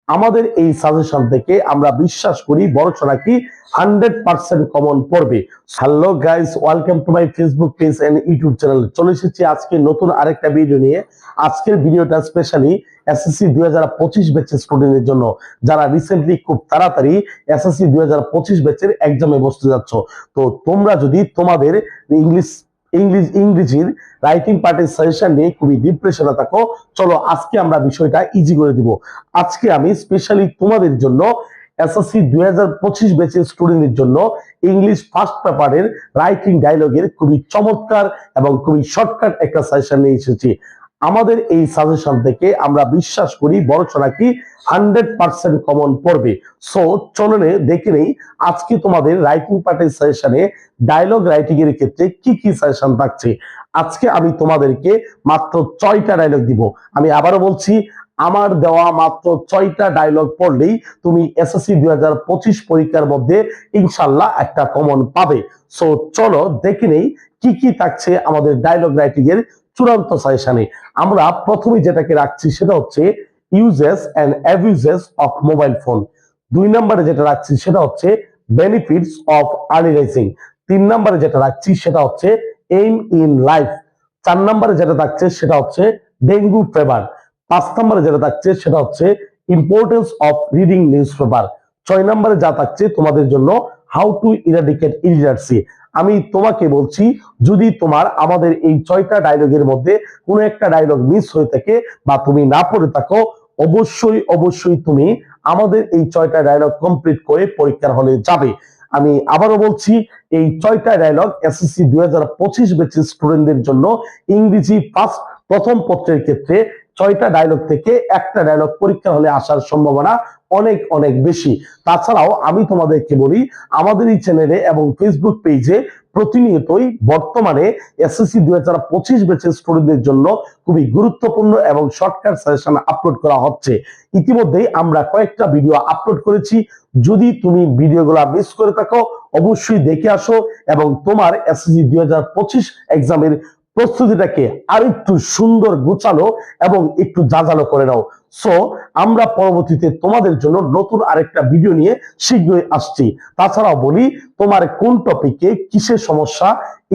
আমাদের এই সাজেশন থেকে আমরা বিশ্বাস করি ভরসা রাখি 100% কমন পড়বে। Hello guys, welcome to my Facebook page and YouTube channel. চলে এসেছি আজকে নতুন আরেকটা ভিডিও নিয়ে। আজকের ভিডিওটা স্পেশালি এসএসসি 2025 ব্যাচের স্টুডেন্টদের জন্য, যারা রিসেন্টলি খুব তাড়াতাড়ি এসএসসি 2025 ব্যাচের এক্সামে বসতে যাচ্ছ। তো তোমরা যদি তোমাদের ইংরেজির রাইটিং পার্টের সাজেশন নিয়ে খুবই ডিপ্রেশনে থাকো, চলো আজকে আমরা বিষয়টা ইজি করে দিব। আজকে আমি স্পেশালি তোমাদের জন্য এসএসসি 2025 ব্যাচের স্টুডেন্টদের জন্য ইংলিশ ফার্স্ট পেপারের রাইটিং ডায়লগের খুবই চমৎকার এবং খুবই শর্টকাট একটা সাজেশন নিয়ে এসেছি। আমাদের এই সাজেশন থেকে আমরা বিশ্বাস করি ভরসা রাখি 100% কমন পড়বে। সো চলো দেখে নেই আজকে তোমাদের রাইটিং পার্টের সাজেশনে ডায়লগ রাইটিং এর ক্ষেত্রে কি কি সাজেশন থাকছে। আজকে আমি তোমাদেরকে মাত্র 6টা ডায়লগ দিব। আমি আবারও বলছি, আমার দেওয়া মাত্র 6টা ডায়লগ পড়লেই তুমি এসএসসি 2025 পরীক্ষার মধ্যে ইনশাল্লাহ একটা কমন পাবে। সো চলো দেখে নেই কি কি থাকছে আমাদের ডায়লগ রাইটিং এর চূড়ান্ত সাজেশনে। আমরা প্রথমে যেটাকে রাখছি সেটা হচ্ছে uses and abuses of mobile phone. 2 নম্বরে যেটা রাখছি সেটা হচ্ছে বেনিফিটস অফ আর্লি রাইজিং। 3 নম্বরে যেটা রাখছি সেটা হচ্ছে এইম ইন লাইফ। 4 নম্বরে যেটা থাকছে সেটা হচ্ছে ডেঙ্গু ফিভার। 5 নম্বরে যেটা থাকছে সেটা হচ্ছে importance of reading news paper. 6 নম্বরে যা থাকছে তোমাদের জন্য হাউ টু ইরাডিকেট ইলিটারেসি। আমি তোমাকে বলছি, যদি তোমার আমাদের এই 6টা ডায়লগের মধ্যে কোনো একটা ডায়লগ মিস হয়ে থাকে বা তুমি না পড়ে থাকো, অবশ্যই তুমি আমাদের এই 6টা ডায়লগ কমপ্লিট করে পরীক্ষার হলে যাবে। আমি আবারও বলছি, এই 6টা ডায়লগ এসএসসি 2025 ব্যাচের স্টুডেন্টদের জন্য ইংরেজি প্রথম পত্রের ক্ষেত্রে 6টা ডায়লগ থেকে একটা ডায়লগ পরীক্ষা হলে আসার সম্ভাবনা অনেক অনেক বেশি। তাছাড়াও আমি তোমাদেরকে বলি, আমাদের এই চ্যানেলে এবং ফেসবুক পেজে প্রতিনিয়তই বর্তমানে এসএসসি 2025 ব্যাচের স্টুডেন্টদের জন্য খুবই গুরুত্বপূর্ণ এবং শর্টকাট সাজেশন আপলোড করা হচ্ছে। ইতিমধ্যেই আমরা কয়েকটা ভিডিও আপলোড করেছি। যদি তুমি ভিডিওগুলো মিস করে থাকো, অবশ্যই দেখে আসো এবং তোমার এসএসসি 2025 এক্সামের প্রস্তুতিটাকে আরেকটু সুন্দর গোছালো এবং একটু জাজালো করে নাও। সো আমরা পরবর্তীতে তোমাদের জন্য নতুন আরেকটা ভিডিও নিয়ে শীঘ্রই আসছি। তাছাড়াও বলি, তোমার কোন টপিকে কিসের সমস্যা,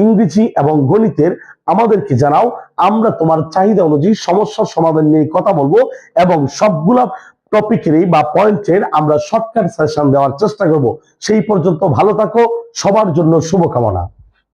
ইংরেজি এবং গণিতের, আমাদেরকে জানাও। আমরা তোমার চাহিদা অনুযায়ী সমস্যার সমাধান নিয়ে কথা বলবো এবং সবগুলা টপিকেরই বা পয়েন্টের আমরা শর্টকাট সাজেশন দেওয়ার চেষ্টা করব। সেই পর্যন্ত ভালো থাকো, সবার জন্য শুভকামনা।